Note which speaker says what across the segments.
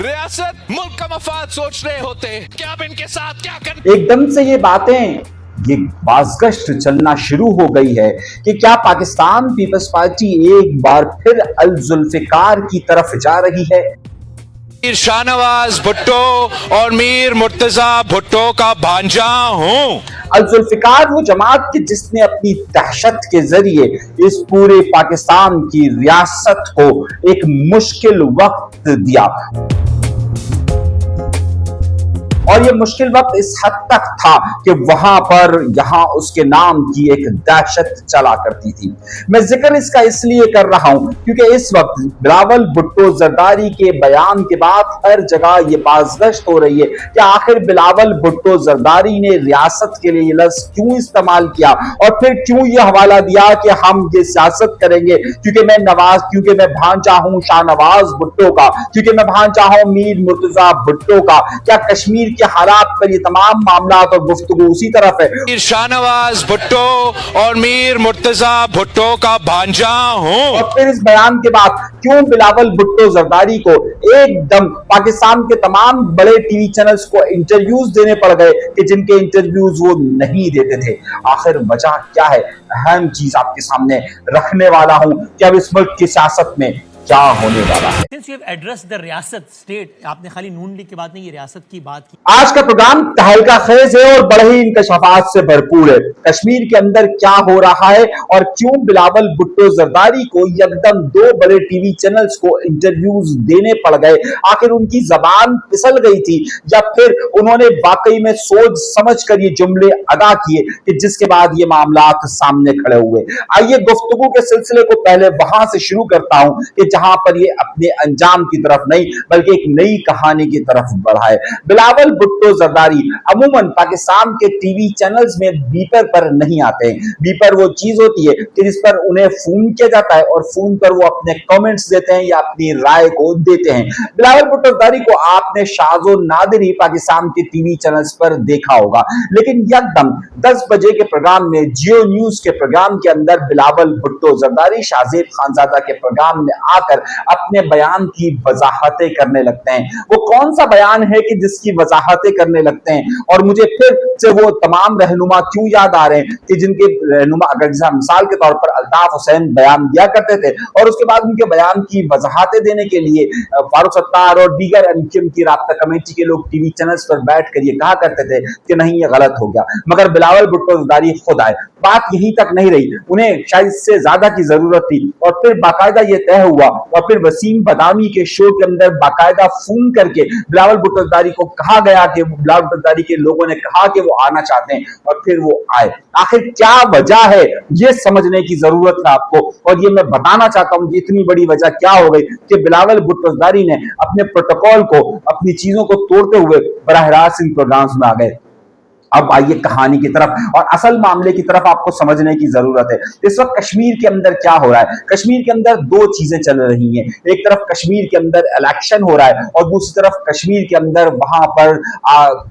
Speaker 1: रियासत मुल्क का मफाद सोच रहे होते कि अब इनके साथ क्या कर।
Speaker 2: एकदम से ये बातें, ये बाज़गश्त चलना शुरू हो गई है कि क्या पाकिस्तान पीपल्स पार्टी एक बार फिर अल जुल्फिकार की तरफ जा रही है।
Speaker 1: मीर शाहनवाज भुट्टो और मीर मुर्तजा भुट्टो का भांजा हूं।
Speaker 2: अल जुल्फिकार वो जमात की जिसने अपनी दहशत के जरिए इस पूरे पाकिस्तान की रियासत को एक मुश्किल वक्त दिया, और ये मुश्किल वक्त इस हद तक था कि वहां पर यहां उसके नाम की एक दहशत चला करती थी। मैं जिक्र इसका इसलिए कर रहा हूं क्योंकि इस वक्त बिलावल भुट्टो जरदारी के बयान के बाद हर जगह ये बाज़गश्त हो रही है कि आखिर बिलावल भुट्टो जरदारी ने रियासत के लिए ये लफ्ज़ क्यों इस्तेमाल किया और फिर क्यों ये हवाला दिया कि हम ये सियासत करेंगे क्योंकि मैं भांजा हूं शाहनवाज भुट्टो का, क्योंकि मैं भांजा हूं मीर मुर्तजा भुट्टो का। क्या कश्मीर के हालात पर ये तमाम मामला और गुफ्तगू उसी तरफ है।
Speaker 1: मीर शाहनवाज भुट्टो और मीर मुर्तजा भुट्टो का भांजा हूं।
Speaker 2: और फिर इस बयान के बाद क्यों बिलावल भुट्टो जरदारी को एकदम पाकिस्तान के तमाम बड़े टीवी चैनल्स को इंटरव्यूज देने पड़ गए कि जिनके इंटरव्यूज वो नहीं देते थे। आखिर वजह क्या है, अहम चीज आपके सामने रखने वाला हूं कि अब इस मुल्क की सियासत में क्या होने वाला है।
Speaker 3: Since you have addressed the रियासत स्टेट, आपने खाली नून लीग की बात नहीं, ये रियासत की बात की।
Speaker 2: आज का प्रोग्राम तहलका खेज है और बड़े ही इंकशाफात से भरपूर है। कश्मीर के अंदर क्या हो रहा है और क्यों बिलावल भुट्टो जरदारी को एकदम दो बड़े टीवी चैनल्स को इंटरव्यूज देने पड़ गए। आखिर उनकी जबान फिसल गई थी या फिर उन्होंने वाकई में सोच समझ कर ये जुमले अदा किए कि जिसके बाद ये मामलात सामने खड़े हुए। आइए गुफ्तगू के सिलसिले को पहले वहां से शुरू करता हूं कि जहां पर ये अपने अंजाम की तरफ नहीं बल्कि एक नई कहानी की तरफ बढ़ाए। बिलावल भुट्टो जरदारी अमूमन पाकिस्तान के टीवी चैनल्स में बीपर पर नहीं आते हैं। बीपर वो चीज होती है कि जिस पर उन्हें फोन किया जाता है और फोन पर वो अपने कमेंट्स देते हैं या अपनी राय को देते हैं। बिलावल भुट्टो जरदारी को आपने शाज़ो नादिर ही पाकिस्तान के टीवी चैनल्स पर देखा होगा, लेकिन एकदम 10 बजे के प्रोग्राम में जियो न्यूज के प्रोग्राम के अंदर बिलावल भुट्टो जरदारी शाहजेब खानजादा के प्रोग्राम में आकर अपने बयान की वजाहतें करने लगते हैं। वो कौन सा बयान है कि जिसकी वजाहतें करने लगते हैं, और मुझे फिर से वो तमाम रहनुमा क्यों याद आ रहे हैं कि जिनके रहनुमा अगर जैसा मिसाल के तौर पर अल्ताफ हुसैन बयान दिया करते थे और उसके बाद उनके बयान की वजाहतें देने के लिए फारूक सत्तार और दीगर एमक्यूएम की राब्ता कमेटी के लोग टीवी चैनल्स पर बैठकर ये कहा करते थे कि नहीं ये गलत हो गया। मगर बिलावल भुट्टो जरदारी खुद आए, बात यहीं तक नहीं रही, उन्हें शायद इससे ज्यादा की जरूरत थी और फिर बाकायदा ये तय हुआ और फिर वसीम बदामी के शो के अंदर बाकायदा फोन करके बिलावल भुट्टो जरदारी को कहा गया कि बिलावल भुट्टो जरदारी के लोगों ने कहा कि वो आना चाहते हैं और फिर वो आए। आखिर क्या वजह है ये समझने की जरूरत है आपको, और ये मैं बताना चाहता हूं कि इतनी बड़ी वजह क्या हो गई कि बिलावल भुट्टो जरदारी ने अपने प्रोटोकॉल को अपनी चीजों को तोड़ते हुए बराह रास्त इन प्रोग्राम्स में आ गए। अब आइए कहानी की तरफ और असल मामले की तरफ आपको समझने की जरूरत है। इस वक्त कश्मीर के अंदर क्या हो रहा है, कश्मीर के अंदर दो चीजें चल रही हैं। एक तरफ कश्मीर के अंदर इलेक्शन हो रहा है और दूसरी तरफ कश्मीर के अंदर वहां पर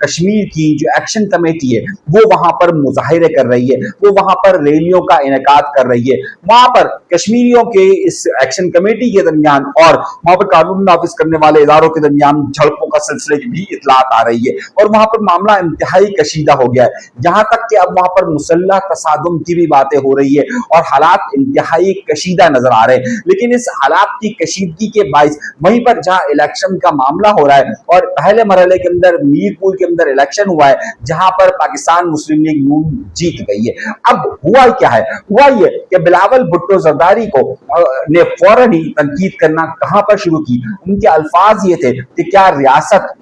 Speaker 2: कश्मीर की जो एक्शन कमेटी है वो वहां पर मुजाहिरे कर रही है, वो वहां पर रैलियों का इनेकाद कर रही है। वहां पर कश्मीरियों के इस एक्शन कमेटी के दरमियान और वहां पर कानून नाफिज करने वाले इदारों के दरमियान झड़पों का सिलसिले की भी इतलात आ रही है और वहां पर मामला इंतहाई कशीदा हो गया है, यहां तक कि अब वहां पर मुसल्लह तसादुम की भी बातें हो रही है और हालात इंतहाई कशीदा नजर आ रहे हैं। लेकिन इस हालात की कशीदगी के बाइस वहीं पर जहां इलेक्शन का मामला हो रहा है और पहले मरहले के अंदर मीरपुर के अंदर इलेक्शन हुआ है जहां पर पाकिस्तान मुस्लिम लीग नून जीत गई है। अब हुआ क्या है, हुआ ये कि बिलावल भुट्टो जरदारी को ने फौरन ही तनकीद करना कहां पर शुरू की। उनके अल्फाज ये थे कि क्या रियासत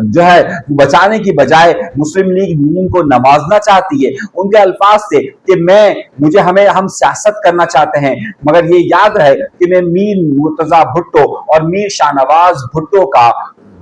Speaker 2: जो है बचाने की बजाय मुस्लिम लीग नून को नवाजना चाहती है। उनके अल्फाज थे कि हम सियासत करना चाहते हैं, मगर ये याद रहे कि मैं मीर मुर्तजा भुट्टो और मीर शाहनवाज भुट्टो का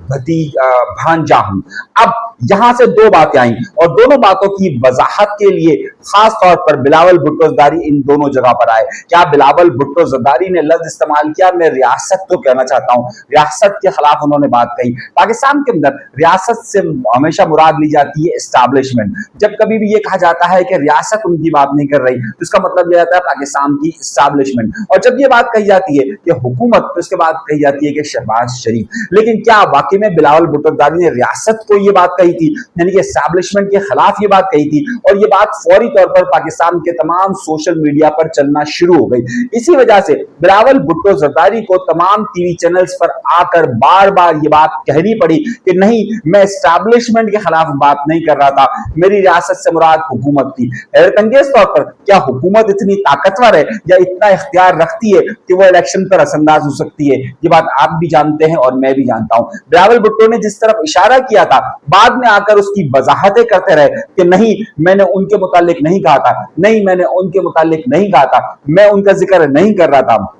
Speaker 2: भांजा हूं। अब यहां से दो बातें आई और दोनों बातों की वजाहत के लिए खास तौर पर बिलावल भुट्टो जरदारी इन दोनों जगह पर आए। क्या बिलावल भुट्टो जरदारी ने लफ्ज इस्तेमाल किया? मैं रियासत तो कहना चाहता हूं, रियासत के खिलाफ उन्होंने बात कही। पाकिस्तान के अंदर रियासत से हमेशा मुराद ली जाती है एस्टैब्लिशमेंट। जब कभी भी ये कहा जाता है कि रियासत उनकी बात नहीं कर रही तो इसका मतलब यह जाता है पाकिस्तान की एस्टैब्लिशमेंट, और जब ये बात कही जाती है कि हुकूमत तो इसके बाद कही जाती है कि शहबाज शरीफ। लेकिन क्या वाकई में बिलावल भुट्टो जरदारी ने रियासत को ये बात कही थी, यानी कि एस्टैब्लिशमेंट के खिलाफ ये बात कही थी? और ये बात फौरी तौर पर पाकिस्तान के तमाम सोशल मीडिया पर चलना शुरू हो गई। इसी वजह से बिलावल भुट्टो जरदारी को तमाम टीवी चैनल्स पर आकर बार बार ये बात कहनी पड़ी कि नहीं, मैं एस्टैब्लिशमेंट के खिलाफ बात नहीं कर रहा था, मेरी रियासत से मुराद हुकूमत थी। हैरत अंगेज तौर पर क्या हुकूमत इतनी ताकतवर है या इतना इख्तियार रखती है कि वो इलेक्शन पर असरअंदाज हो सकती है? ये बात आप भी जानते हैं और मैं भी जानता हूं। बिलावल भुट्टो ने जिस तरफ इशारा किया था, बाद में आकर उसकी वजाहतें करते रहे कि नहीं, मैंने उनके मुतालिक नहीं कहा था, नहीं मैंने उनके मुतालिक नहीं कहा था, मैं उनका जिक्र नहीं कर रहा था।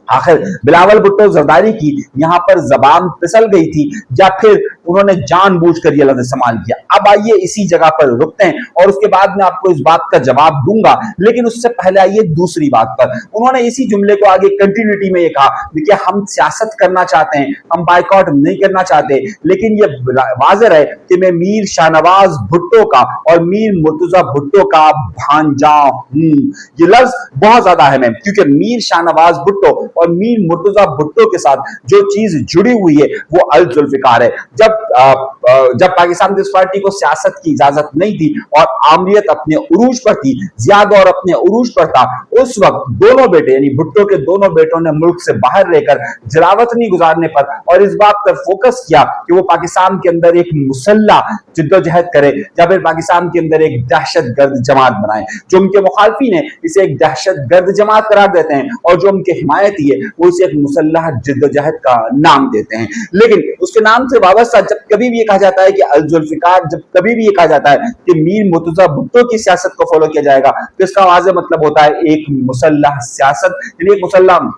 Speaker 2: आखिर बिलावल भुट्टो जरदारी की यहां पर जबान फिसल गई थी या फिर उन्होंने जानबूझकर यह लफ्ज इस्तेमाल किया? अब आइए इसी जगह पर रुकते हैं और उसके बाद मैं आपको इस बात का जवाब दूंगा, लेकिन उससे पहले आइए दूसरी बात पर। उन्होंने इसी जुमले को आगे कंटिन्यूटी में ये कहा कि हम सियासत करना चाहते हैं, हम बाइकआउट नहीं करना चाहते, लेकिन ये वाज़ेह है कि मैं मीर शाहनवाज भुट्टो का और मीर मुर्तजा भुट्टो का भांजा हूं। ये लफ्ज बहुत ज्यादा अहम है क्योंकि मीर शाहनवाज भुट्टो और मीर मुर्तजा भुट्टो के साथ जो चीज जुड़ी हुई है वो अल जुल्फिकार है। जब पाकिस्तान पीपल्स पार्टी को सियासत की इजाजत नहीं थी और आमरीत अपने उरूज पर थी, जिया गौर अपने उरूज पर था, उस वक्त दोनों बेटे यानी भुट्टो के दोनों बेटों ने मुल्क से बाहर रहकर जलावतनी गुजारने पर और इस बात पर फोकस किया कि वो पाकिस्तान के अंदर एक मुसल्लह जिद्दोजहद करे या फिर पाकिस्तान के अंदर एक दहशतगर्द जमात बनाए। जो उनके मुखालफी ने इसे एक दहशतगर्द जमात करार देते हैं और जो उनके हिमायती है वो इसे एक मुसल्लह जिद्दोजहद का नाम देते हैं। लेकिन उसके नाम से वाबस्ता जब कभी भी ये कहा जाता है कि अल जुल्फिकार, जब कभी भी ये कहा जाता है कि मीर मुर्तजा भुट्टो की सियासत को फॉलो किया जाएगा तो इसका वाज़ेह मतलब होता है एक मुसल्लह सियासत, यानी एक मुसल्लह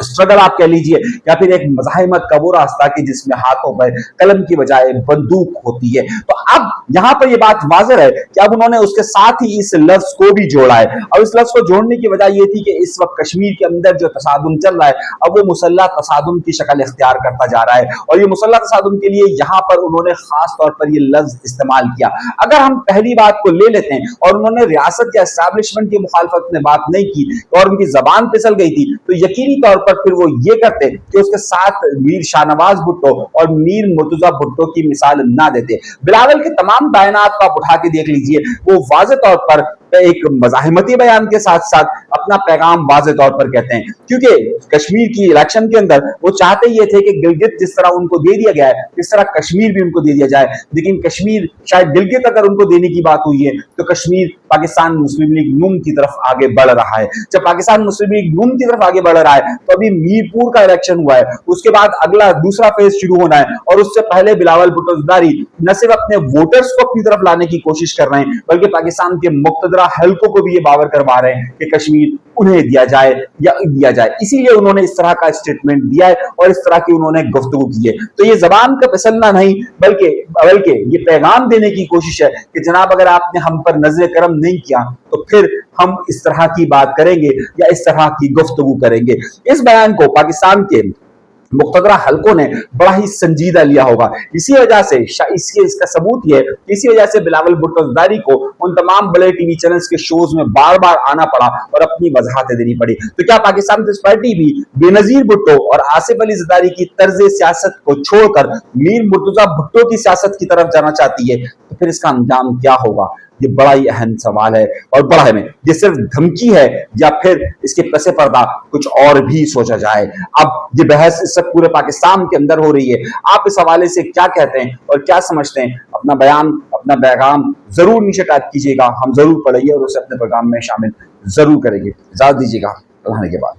Speaker 2: स्ट्रगल आप कह लीजिए, या फिर एक मज़ाहिमत का वो रास्ता कि जिसमें हाथों पर कलम की बजाय बंदूक होती है। तो अब यहां पर ये बात वाज़ेह है कि अब उन्होंने उसके साथ ही इस लफ्ज को भी जोड़ा है और इस लफ्ज को जोड़ने की वजह ये थी कि इस वक्त कश्मीर के अंदर जो तसादुम चल रहा है अब वो मुसल्लह तसादुम की शक्ल इख्तियार करता जा रहा है और ये मुसल्लह तसादुम के लिए यहां पर उन्होंने खास तौर पर ये लफ्ज इस्तेमाल किया। अगर हम पहली बात को ले लेते हैं और उन्होंने रियासत या एस्टैब्लिशमेंट की मुखालफत में बात नहीं की और उनकी जबान फिसल गई थी तो यकीनी तौर पर फिर वो ये करते कि उसके साथ मीर शाहनवाज भुट्टो और मीर मुर्तजा भुट्टो की मिसाल ना देते। बिलावल के तमाम बयानात को आप उठा के देख लीजिए, वो वाज़ेह तौर पर एक मज़ाहिमती बयान के साथ साथ अपना पैगाम वाज़ेह तौर पर कहते हैं, क्योंकि कश्मीर की इलेक्शन के अंदर वो चाहते ये थे कि गिलगित जिस तरह उनको दे दिया गया है इस तरह कश्मीर भी उनको दे दिया जाए, लेकिन कश्मीर शायद गिलगित अगर उनको देने की बात हुई है तो कश्मीर पाकिस्तान मुस्लिम लीग नून की तरफ आगे बढ़ रहा है। जब पाकिस्तान मुस्लिम लीग नून की तरफ आगे बढ़ रहा है तो अभी मीरपुर का इलेक्शन हुआ है, उसके बाद अगला दूसरा फेज शुरू होना है और उससे पहले बिलावल भुट्टो जरदारी न सिर्फ अपने वोटर्स को अपनी तरफ लाने की कोशिश कर रहे हैं बल्कि पाकिस्तान के मुक्तदरा हलकों को भी ये बावर करवा रहे हैं कि कश्मीर उन्हें दिया जाए या दिया जाए। इसीलिए उन्होंने इस तरह का स्टेटमेंट दिया है और इस तरह की उन्होंने गुफ्तगू की है। तो ये जबान का फिसलना नहीं बल्कि ये पैगाम देने की कोशिश है कि जनाब अगर आपने हम पर नजर करम नहीं किया तो फिर हम इस तरह की बात करेंगे या इस तरह की गुफ्तगू करेंगे। इस बयान को पाकिस्तान के मुक्तदरा हलकों ने बड़ा ही संजीदा लिया होगा। इसी वजह से इसका सबूत ये, इसी वजह से बिलावल भुट्टो जरदारी को उन तमाम बड़े टीवी चैनल्स के शोज में बार बार आना पड़ा और अपनी वजाहतें देनी पड़ी। तो क्या पाकिस्तान पीपल्स पार्टी भी बेनजीर भुट्टो और आसिफ अली जरदारी की तर्ज सियासत को छोड़कर मीर मुर्तजा भुट्टो की सियासत की तरफ जाना चाहती है? तो फिर इसका अंजाम क्या होगा? ये बड़ा ही अहम सवाल है और बड़ा है, ये सिर्फ धमकी है या फिर इसके पसे पर्दा कुछ और भी सोचा जाए? अब ये बहस इस सब पूरे पाकिस्तान के अंदर हो रही है। आप इस हवाले से क्या कहते हैं और क्या समझते हैं? अपना बयान, अपना पैगाम जरूर नीचे टाइप कीजिएगा, हम जरूर पढ़ेंगे और उसे अपने प्रोग्राम में शामिल जरूर करेंगे। इजाजत दीजिएगा, अल्लाह के बाद।